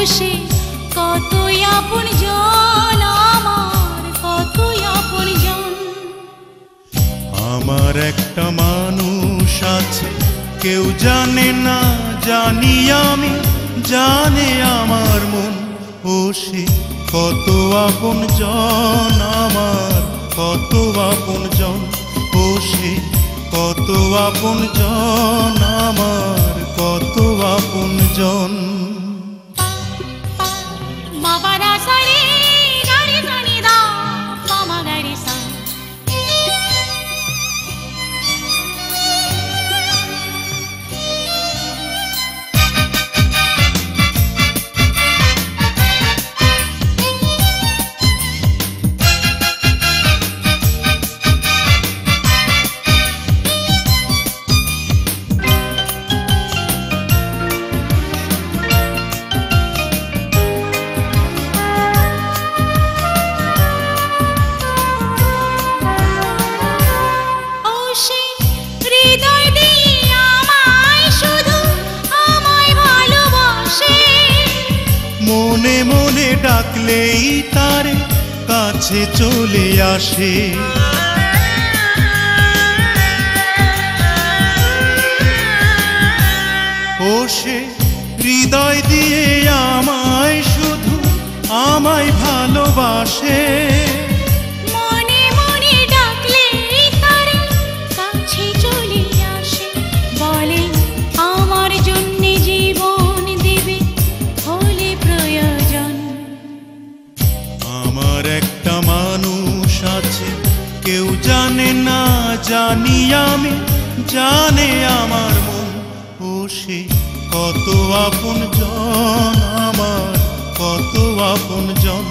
সে কতই আপনজন, আমার কতই আপনজন। আমার একটা মানুষ আছে, কেউ জানে না জানি আমি, জানে আমার মন। ও সে কত আপনজন, আমার কত আপনজন। ও সে কত আপনজন, আমার কত আপনজন। মনে মনে ডাকলেই তার কাছে চলে আসে। ও সে হৃদয় দিয়ে আমায় শুধু আমায় ভালোবাসে। মনে মনে ডাকলেই তার কাছে চলে আসে, বলে আমার জন্য জীবন দেবে হলে প্রয়োজন। আমার একটা মানুষ আছে, কেউ জানে না জানি আমি, জানে আমার মন। ও সে কত আপনজন, আমার কত আপনজন।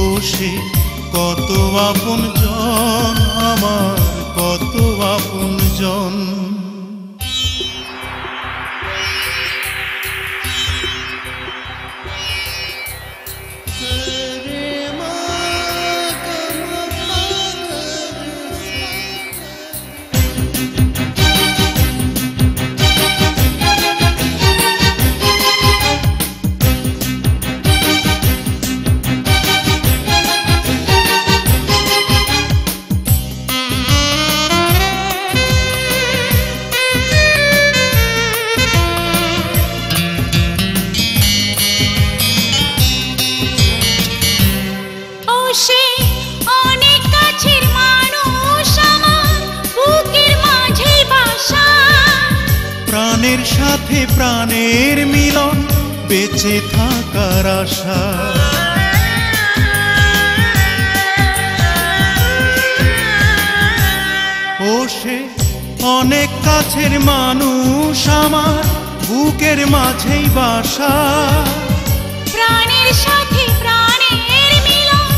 ও সে কত আপনজন, আমার কত আপনজন। প্রাণের সাথে প্রাণের মিলন, বেঁচে থাকার আশা। ও সে অনেক কাছের মানুষ, আমার বুকের মাঝেই বাসা। প্রাণের সাথে প্রাণের মিলন,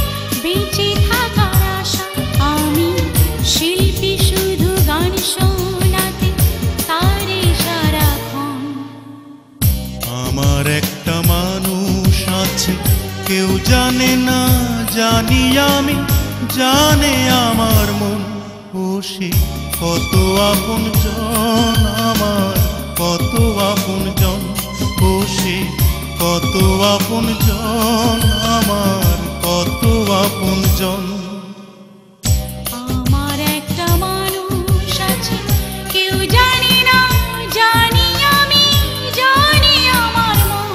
বেঁচে থাকার আশা। আমি শিল্পী, শুধু গান শোনাতে তারে সারাক্ষণ। আমার একটা মানুষ আছে, কেউ জানে না জানি আমি, জানে আমার মন। ও সে কত আপনজন, আমার কত আপনজন। ও সে কত আপনজন, আমার কত আপনজন। আমার একটা মানুষ আছে, কেউ জানে না জানি আমি, জানি আমার মন।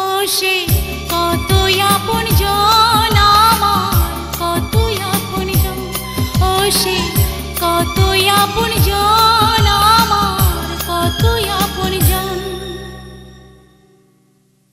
ও সে কতই আপনজন, আমার কতই আপনজন। ও সে কতই আপনজন।